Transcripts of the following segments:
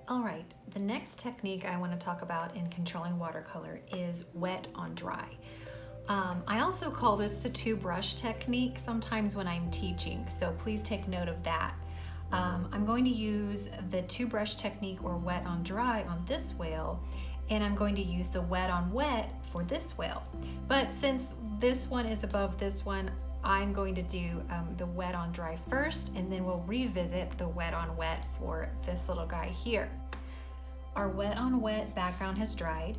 All right, the next technique I want to talk about in controlling watercolor is wet on dry. I also call this the two brush technique sometimes when I'm teaching, so please take note of that. I'm going to use the two brush technique or wet on dry on this whale, and I'm going to use the wet on wet for this whale. But since this one is above this one, I'm going to do the wet on dry first, and then we'll revisit the wet on wet for this little guy here. Our wet on wet background has dried,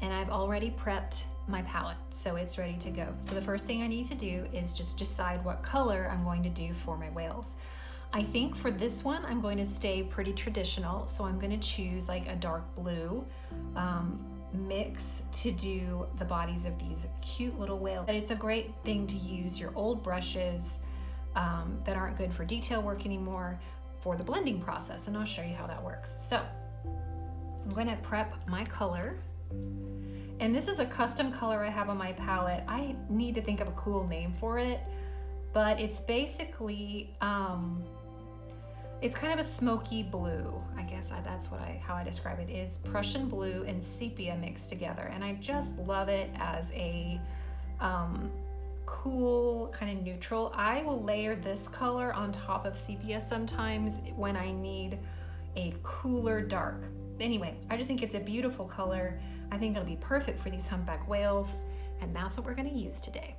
and I've already prepped my palette, so it's ready to go. So the first thing I need to do is just decide what color I'm going to do for my whales. I think for this one, I'm going to stay pretty traditional, so I'm going to choose like a dark blue mix to do the bodies of these cute little whales. But it's a great thing to use your old brushes that aren't good for detail work anymore for the blending process, and I'll show you how that works. So I'm going to prep my color, and this is a custom color I have on my palette. I need to think of a cool name for it, but it's basically it's kind of a smoky blue. I guess that's how I describe it, is Prussian blue and sepia mixed together, and I just love it as a cool kind of neutral. I will layer this color on top of sepia sometimes when I need a cooler dark. Anyway, I just think it's a beautiful color. I think it'll be perfect for these humpback whales, and that's what we're going to use today.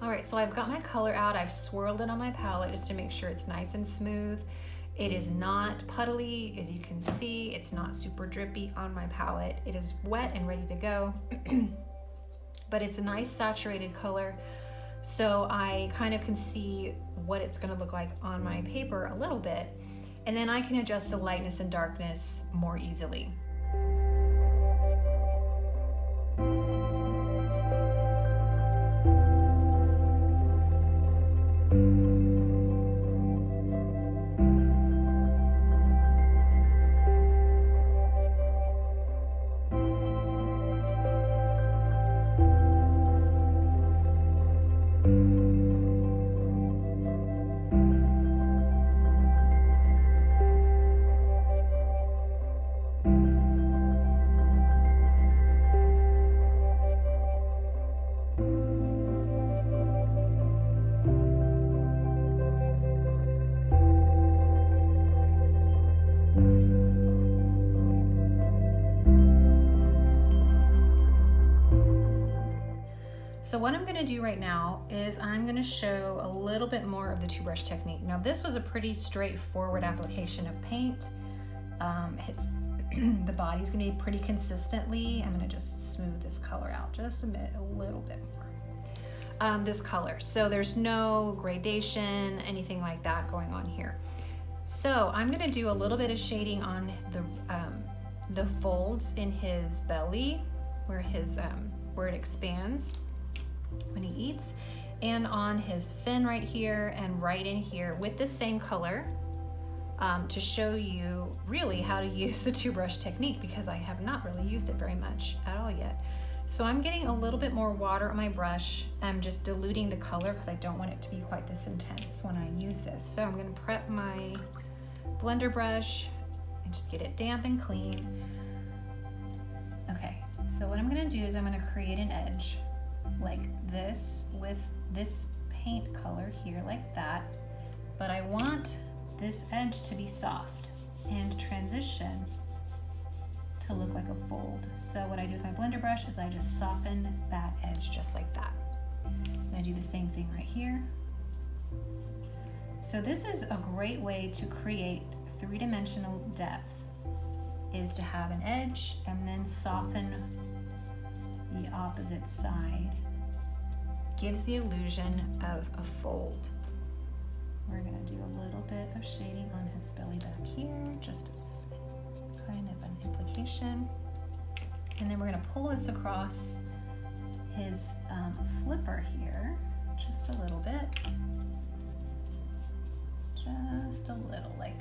All right, so I've got my color out. I've swirled it on my palette just to make sure it's nice and smooth. It is not puddly, as you can see. It's not super drippy on my palette. It is wet and ready to go, but it's a nice saturated color, so I kind of can see what it's going to look like on my paper a little bit, and then I can adjust the lightness and darkness more easily. So what I'm going to do right now is I'm going to show a little bit more of the two brush technique. Now this was a pretty straightforward application of paint. The body's going to be pretty consistently. I'm going to just smooth this color out just a little bit more. This color. So there's no gradation, anything like that going on here. So I'm going to do a little bit of shading on the folds in his belly, where it expands when he eats, and on his fin right here and right in here with the same color, to show you really how to use the two brush technique, because I have not really used it very much at all yet. So I'm getting a little bit more water on my brush. I'm just diluting the color because I don't want it to be quite this intense when I use this. So I'm going to prep my blender brush and just get it damp and clean. Okay, so what I'm going to do is I'm going to create an edge like this with this paint color here, like that, but I want this edge to be soft and transition to look like a fold. So what I do with my blender brush is I just soften that edge just like that. And I do the same thing right here. So this is a great way to create three-dimensional depth, is to have an edge and then soften the opposite side. Gives the illusion of a fold. We're going to do a little bit of shading on his belly back here, just as kind of an implication. And then we're going to pull this across his flipper here, just a little bit. Just a little, like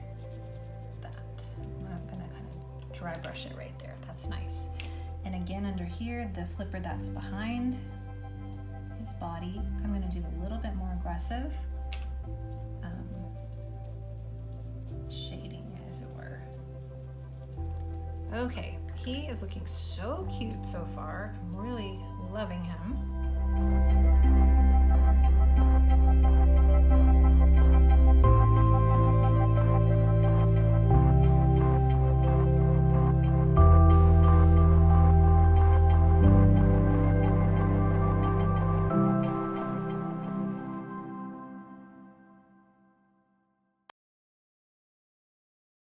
that. I'm going to kind of dry brush it right there. That's nice. And again, under here, the flipper that's behind his body, I'm going to do a little bit more aggressive shading, as it were. Okay, he is looking so cute so far. I'm really loving him.